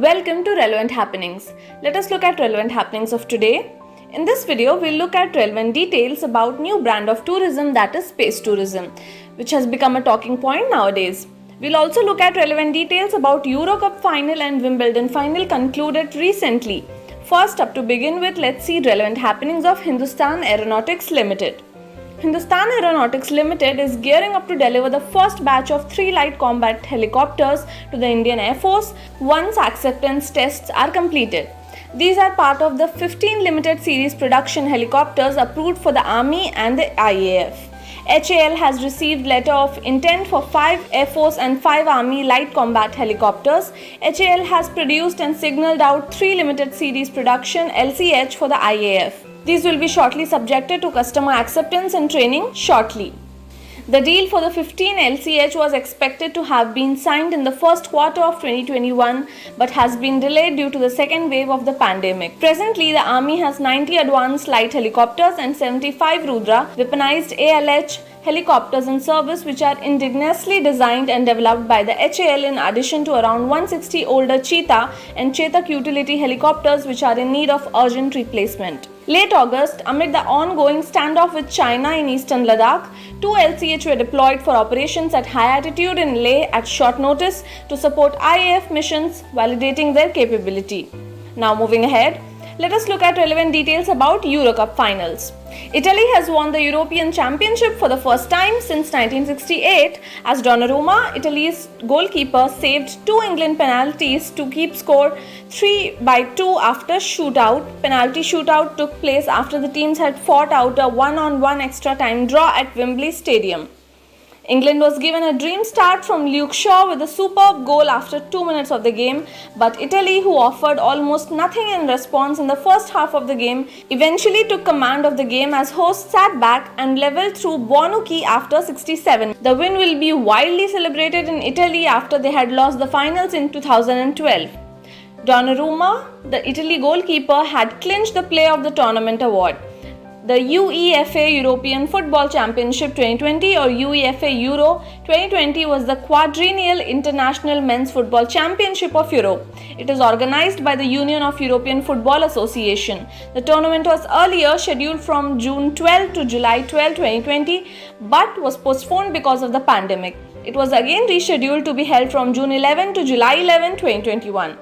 Welcome to Relevant Happenings. Let us look at relevant happenings of today. In this video, we'll look at relevant details about new brand of tourism, that is space tourism, which has become a talking point nowadays. We'll also look at relevant details about Euro Cup final and Wimbledon final concluded recently. First up, to begin with, let's see relevant happenings of Hindustan Aeronautics Limited. Hindustan Aeronautics Limited is gearing up to deliver the first batch of 3 light combat helicopters to the Indian Air Force once acceptance tests are completed. These are part of the 15 limited series production helicopters approved for the Army and the IAF. HAL has received letter of intent for 5 Air Force and 5 Army light combat helicopters. HAL has produced and signalled out 3 limited series production LCH for the IAF. These will be shortly subjected to customer acceptance and training shortly. The deal for the 15 LCH was expected to have been signed in the first quarter of 2021 but has been delayed due to the second wave of the pandemic. Presently, the Army has 90 advanced light helicopters and 75 Rudra weaponized ALH helicopters in service, which are indigenously designed and developed by the HAL in addition to around 160 older Cheetah and Chetak utility helicopters which are in need of urgent replacement. Late August, amid the ongoing standoff with China in eastern Ladakh, 2 LCH were deployed for operations at high altitude in Leh at short notice to support IAF missions, validating their capability. Now moving ahead, let us look at relevant details about Euro Cup finals. Italy has won the European Championship for the first time since 1968 as Donnarumma, Italy's goalkeeper, saved 2 England penalties to keep score 3-2 after shootout. Penalty shootout took place after the teams had fought out a 1-on-1 extra time draw at Wembley Stadium. England was given a dream start from Luke Shaw with a superb goal after 2 minutes of the game, but Italy, who offered almost nothing in response in the first half of the game, eventually took command of the game as hosts sat back and levelled through Bonucci after 67. The win will be widely celebrated in Italy after they had lost the finals in 2012. Donnarumma, the Italy goalkeeper, had clinched the Player of the Tournament award. The UEFA European Football Championship 2020 or UEFA Euro 2020 was the quadrennial international men's football championship of Europe. It is organized by the Union of European Football Association. The tournament was earlier scheduled from June 12 to July 12, 2020 but was postponed because of the pandemic. It was again rescheduled to be held from June 11 to July 11, 2021.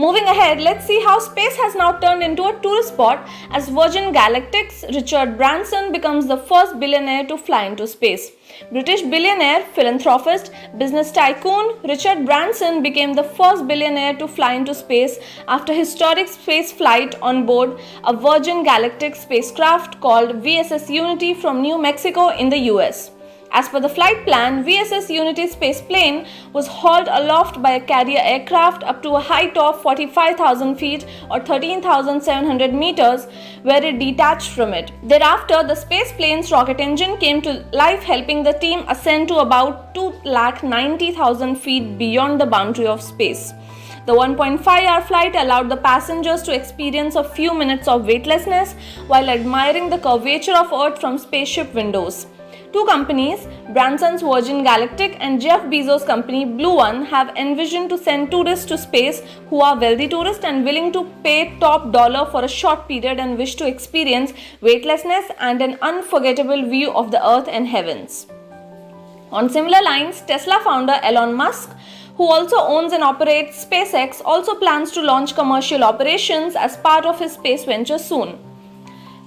Moving ahead, let's see how space has now turned into a tourist spot as Virgin Galactic's Richard Branson becomes the first billionaire to fly into space. British billionaire, philanthropist, business tycoon Richard Branson became the first billionaire to fly into space after historic space flight on board a Virgin Galactic spacecraft called VSS Unity from New Mexico in the US. As per the flight plan, VSS Unity spaceplane was hauled aloft by a carrier aircraft up to a height of 45,000 feet or 13,700 meters, where it detached from it. Thereafter, the spaceplane's rocket engine came to life, helping the team ascend to about 290,000 feet beyond the boundary of space. The 1.5-hour flight allowed the passengers to experience a few minutes of weightlessness while admiring the curvature of Earth from spaceship windows. 2 companies, Branson's Virgin Galactic and Jeff Bezos' company Blue One, have envisioned to send tourists to space who are wealthy tourists and willing to pay top dollar for a short period and wish to experience weightlessness and an unforgettable view of the Earth and heavens. On similar lines, Tesla founder Elon Musk, who also owns and operates SpaceX, also plans to launch commercial operations as part of his space venture soon.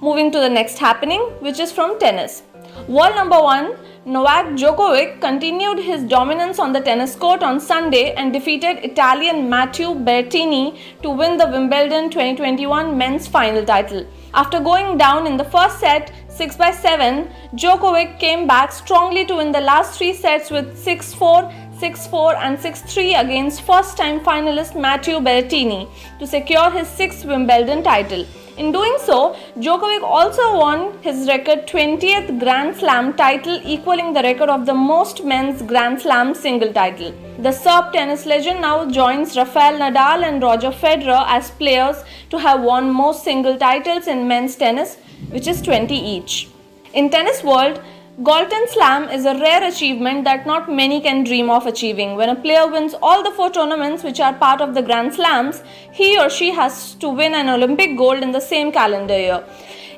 Moving to the next happening, which is from tennis. World number 1 Novak Djokovic continued his dominance on the tennis court on Sunday and defeated Italian Matteo Berrettini to win the Wimbledon 2021 men's final title. After going down in the first set 6-7, Djokovic came back strongly to win the last 3 sets with 6-4, 6-4 and 6-3 against first-time finalist Matteo Berrettini to secure his 6th Wimbledon title. In doing so, Djokovic also won his record 20th Grand Slam title, equaling the record of the most men's Grand Slam single title. The Serb tennis legend now joins Rafael Nadal and Roger Federer as players to have won most single titles in men's tennis, which is 20 each. In tennis world, Galton Slam is a rare achievement that not many can dream of achieving. When a player wins all the 4 tournaments which are part of the Grand Slams, he or she has to win an Olympic gold in the same calendar year.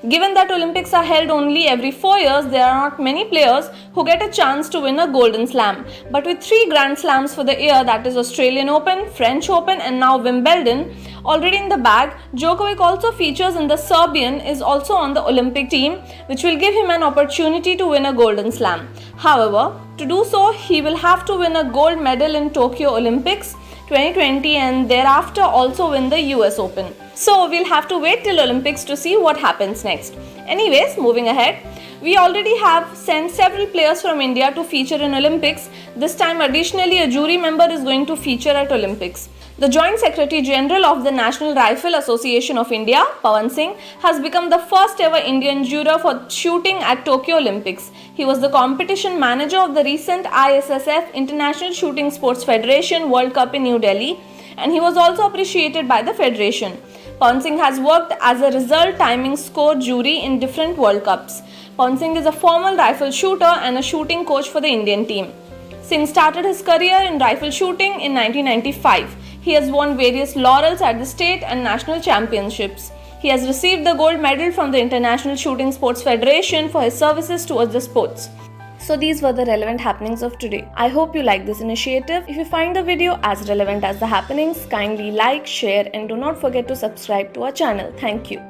Given that Olympics are held only every 4 years, there are not many players who get a chance to win a Golden Slam. But with 3 Grand Slams for the year, that is Australian Open, French Open and now Wimbledon, already in the bag, Djokovic also features in the Serbian, is also on the Olympic team, which will give him an opportunity to win a Golden Slam. However, to do so, he will have to win a gold medal in Tokyo Olympics 2020 and thereafter also win the US Open. So we'll have to wait till Olympics to see what happens next. Anyways, moving ahead, we already have sent several players from India to feature in Olympics. This time additionally a jury member is going to feature at Olympics. The Joint Secretary General of the National Rifle Association of India, Pawan Singh, has become the first ever Indian juror for shooting at Tokyo Olympics. He was the competition manager of the recent ISSF International Shooting Sports Federation World Cup in New Delhi, and he was also appreciated by the federation. Pawan Singh has worked as a result timing score jury in different World Cups. Pawan Singh is a former rifle shooter and a shooting coach for the Indian team. Singh started his career in rifle shooting in 1995. He has won various laurels at the state and national championships. He has received the gold medal from the International Shooting Sports Federation for his services towards the sports. So these were the relevant happenings of today. I hope you like this initiative. If you find the video as relevant as the happenings, kindly like, share and do not forget to subscribe to our channel. Thank you.